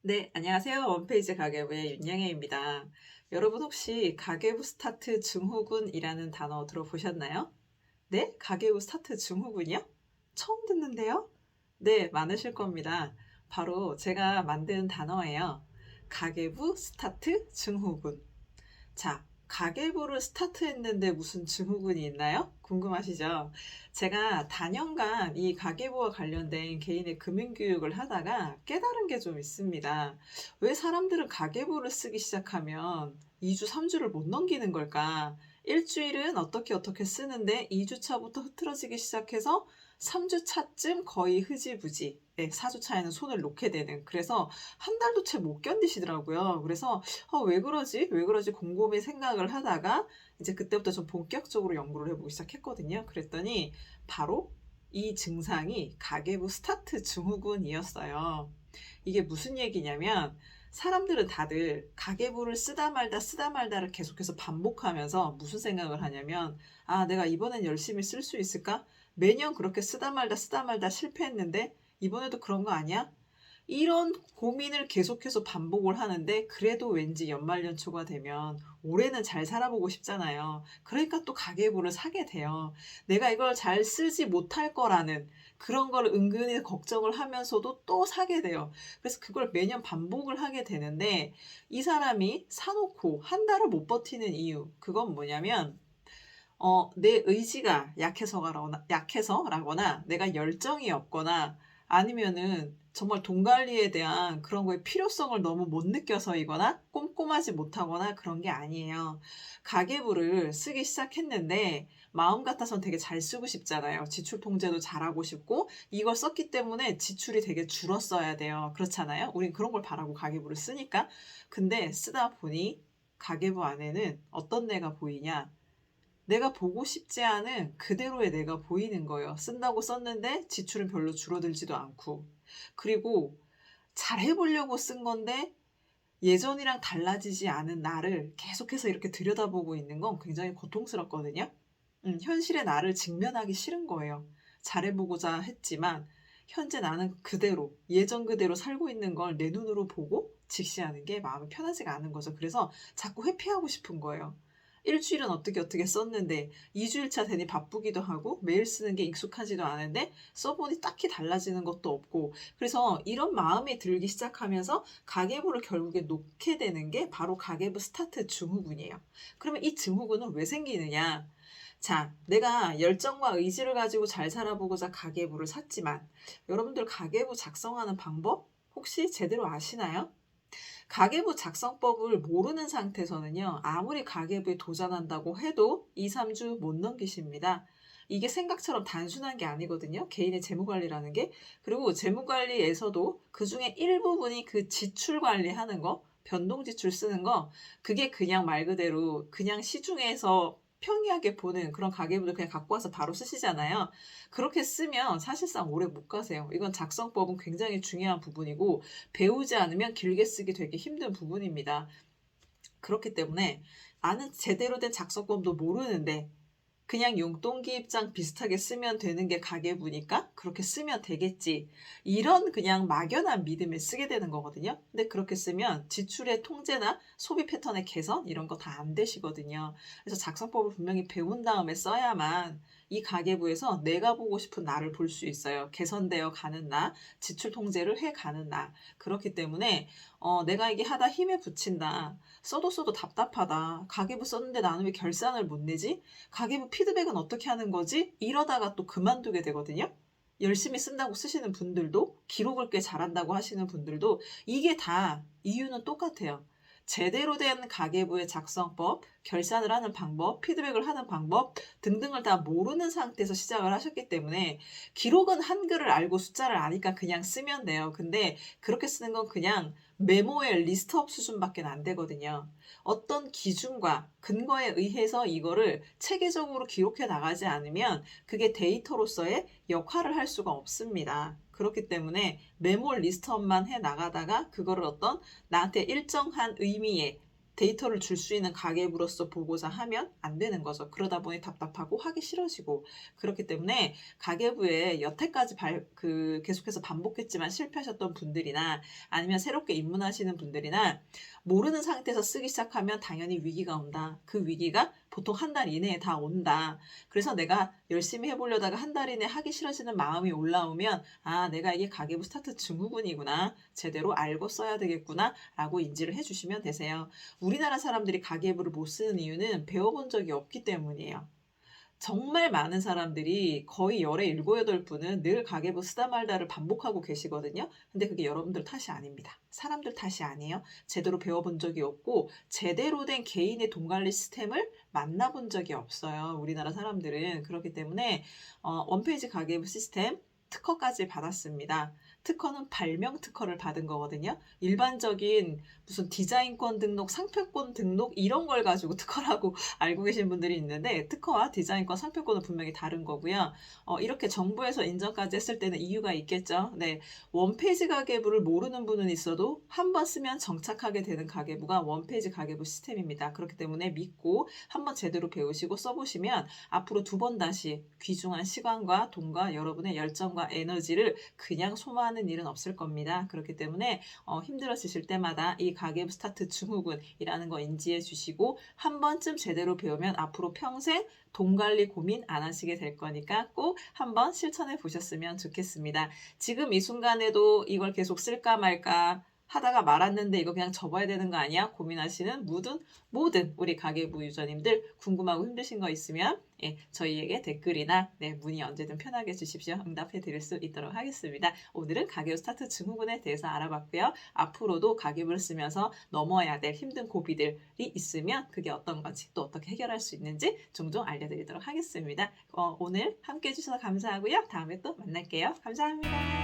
네, 안녕하세요. 원페이지 가계부의 윤영애입니다. 여러분 혹시 가계부 스타트 증후군이라는 단어 들어보셨나요? 네? 가계부 스타트 증후군이요? 처음 듣는데요? 네, 많으실 겁니다. 바로 제가 만든 단어예요. 가계부 스타트 증후군. 자, 가계부를 스타트했는데 무슨 증후군이 있나요? 궁금하시죠? 제가 다년간 이 가계부와 관련된 개인의 금융교육을 하다가 깨달은 게 좀 있습니다. 왜 사람들은 가계부를 쓰기 시작하면 2주, 3주를 못 넘기는 걸까? 일주일은 어떻게 쓰는데 2주 차부터 흐트러지기 시작해서 3주 차쯤 거의 흐지부지. 네, 4주 차에는 손을 놓게 되는. 그래서 한 달도 채 못 견디시더라고요. 그래서 왜 그러지? 왜 그러지? 곰곰이 생각을 하다가 이제 그때부터 좀 본격적으로 연구를 해보기 시작했거든요. 그랬더니 바로 이 증상이 가계부 스타트 증후군이었어요. 이게 무슨 얘기냐면 사람들은 다들 가계부를 쓰다 말다를 계속해서 반복하면서 무슨 생각을 하냐면 내가 이번엔 열심히 쓸 수 있을까? 매년 그렇게 쓰다 말다 실패했는데 이번에도 그런 거 아니야? 이런 고민을 계속해서 반복을 하는데 그래도 왠지 연말연초가 되면 올해는 잘 살아보고 싶잖아요. 그러니까 또 가계부를 사게 돼요. 내가 이걸 잘 쓰지 못할 거라는 그런 걸 은근히 걱정을 하면서도 또 사게 돼요. 그래서 그걸 매년 반복을 하게 되는데 이 사람이 사놓고 한 달을 못 버티는 이유 그건 뭐냐면 내 의지가 약해서라거나 내가 열정이 없거나 아니면은 정말 돈 관리에 대한 그런 거에 필요성을 너무 못 느껴서이거나 꼼꼼하지 못하거나 그런 게 아니에요. 가계부를 쓰기 시작했는데 마음 같아선 되게 잘 쓰고 싶잖아요. 지출 통제도 잘하고 싶고 이걸 썼기 때문에 지출이 되게 줄었어야 돼요. 그렇잖아요. 우린 그런 걸 바라고 가계부를 쓰니까. 근데 쓰다 보니 가계부 안에는 어떤 내가 보이냐? 내가 보고 싶지 않은 그대로의 내가 보이는 거예요. 쓴다고 썼는데 지출은 별로 줄어들지도 않고. 그리고 잘해 보려고 쓴 건데 예전이랑 달라지지 않은 나를 계속해서 이렇게 들여다보고 있는 건 굉장히 고통스럽거든요. 현실의 나를 직면하기 싫은 거예요. 잘해 보고자 했지만 현재 나는 그대로 예전 그대로 살고 있는 걸 내 눈으로 보고 직시하는 게 마음이 편하지가 않은 거죠. 그래서 자꾸 회피하고 싶은 거예요. 일주일은 어떻게 썼는데 2주일 차 되니 바쁘기도 하고 매일 쓰는 게 익숙하지도 않은데 써보니 딱히 달라지는 것도 없고 그래서 이런 마음이 들기 시작하면서 가계부를 결국에 놓게 되는 게 바로 가계부 스타트 증후군이에요. 그러면 이 증후군은 왜 생기느냐? 자, 내가 열정과 의지를 가지고 잘 살아보고자 가계부를 샀지만 여러분들 가계부 작성하는 방법 혹시 제대로 아시나요? 가계부 작성법을 모르는 상태에서는요, 아무리 가계부에 도전한다고 해도 2, 3주 못 넘기십니다. 이게 생각처럼 단순한 게 아니거든요. 개인의 재무 관리라는 게. 그리고 재무 관리에서도 그 중에 일부분이 그 지출 관리하는 거, 변동 지출 쓰는 거, 그게 그냥 말 그대로 그냥 시중에서 평이하게 보는 그런 가계부를 그냥 갖고 와서 바로 쓰시잖아요. 그렇게 쓰면 사실상 오래 못 가세요. 이건 작성법은 굉장히 중요한 부분이고 배우지 않으면 길게 쓰기 되게 힘든 부분입니다. 그렇기 때문에 나는 제대로 된 작성법도 모르는데 그냥 용돈기 입장 비슷하게 쓰면 되는 게 가계부니까 그렇게 쓰면 되겠지. 이런 그냥 막연한 믿음에 쓰게 되는 거거든요. 근데 그렇게 쓰면 지출의 통제나 소비 패턴의 개선 이런 거 다 안 되시거든요. 그래서 작성법을 분명히 배운 다음에 써야만 이 가계부에서 내가 보고 싶은 나를 볼 수 있어요. 개선되어 가는 나, 지출 통제를 해 가는 나. 그렇기 때문에 내가 이게 하다 힘에 부친다. 써도 답답하다. 가계부 썼는데 나는 왜 결산을 못 내지? 가계부 피드백은 어떻게 하는 거지? 이러다가 또 그만두게 되거든요. 열심히 쓴다고 쓰시는 분들도 기록을 꽤 잘한다고 하시는 분들도 이게 다 이유는 똑같아요. 제대로 된 가계부의 작성법, 결산을 하는 방법, 피드백을 하는 방법 등등을 다 모르는 상태에서 시작을 하셨기 때문에 기록은 한글을 알고 숫자를 아니까 그냥 쓰면 돼요. 근데 그렇게 쓰는 건 그냥 메모의 리스트업 수준밖에 안 되거든요. 어떤 기준과 근거에 의해서 이거를 체계적으로 기록해 나가지 않으면 그게 데이터로서의 역할을 할 수가 없습니다. 그렇기 때문에 메모 리스트업만 해 나가다가 그거를 어떤 나한테 일정한 의미의 데이터를 줄 수 있는 가계부로서 보고자 하면 안 되는 거죠. 그러다 보니 답답하고 하기 싫어지고 그렇기 때문에 가계부에 여태까지 계속해서 반복했지만 실패하셨던 분들이나 아니면 새롭게 입문하시는 분들이나 모르는 상태에서 쓰기 시작하면 당연히 위기가 온다. 그 위기가 보통 한 달 이내에 다 온다. 그래서 내가 열심히 해보려다가 한 달 이내에 하기 싫어지는 마음이 올라오면 아, 내가 이게 가계부 스타트 증후군이구나. 제대로 알고 써야 되겠구나. 라고 인지를 해주시면 되세요. 우리나라 사람들이 가계부를 못 쓰는 이유는 배워본 적이 없기 때문이에요. 정말 많은 사람들이 거의 열에 7, 8분은 늘 가계부 쓰다 말다를 반복하고 계시거든요. 근데 그게 여러분들 탓이 아닙니다. 사람들 탓이 아니에요. 제대로 배워본 적이 없고 제대로 된 개인의 돈 관리 시스템을 만나본 적이 없어요. 우리나라 사람들은. 그렇기 때문에 원페이지 가계부 시스템 특허까지 받았습니다. 특허는 발명 특허를 받은 거거든요. 일반적인 무슨 디자인권 등록, 상표권 등록 이런 걸 가지고 특허라고 알고 계신 분들이 있는데 특허와 디자인권, 상표권은 분명히 다른 거고요. 이렇게 정부에서 인정까지 했을 때는 이유가 있겠죠. 네, 원페이지 가계부를 모르는 분은 있어도 한 번 쓰면 정착하게 되는 가계부가 원페이지 가계부 시스템입니다. 그렇기 때문에 믿고 한번 제대로 배우시고 써보시면 앞으로 2번 다시 귀중한 시간과 돈과 여러분의 열정과 에너지를 그냥 소모하는 일은 없을 겁니다. 그렇기 때문에 힘들어지실 때마다 이 가계부 스타트 증후군이라는 거 인지해 주시고 한 번쯤 제대로 배우면 앞으로 평생 돈 관리 고민 안 하시게 될 거니까 꼭 한번 실천해 보셨으면 좋겠습니다. 지금 이 순간에도 이걸 계속 쓸까 말까 하다가 말았는데 이거 그냥 접어야 되는 거 아니야? 고민하시는 모든 우리 가계부 유저님들 궁금하고 힘드신 거 있으면 저희에게 댓글이나 문의 언제든 편하게 주십시오. 응답해 드릴 수 있도록 하겠습니다. 오늘은 가계부 스타트 증후군에 대해서 알아봤고요. 앞으로도 가계부를 쓰면서 넘어야 될 힘든 고비들이 있으면 그게 어떤 건지 또 어떻게 해결할 수 있는지 종종 알려드리도록 하겠습니다. 오늘 함께 해주셔서 감사하고요. 다음에 또 만날게요. 감사합니다.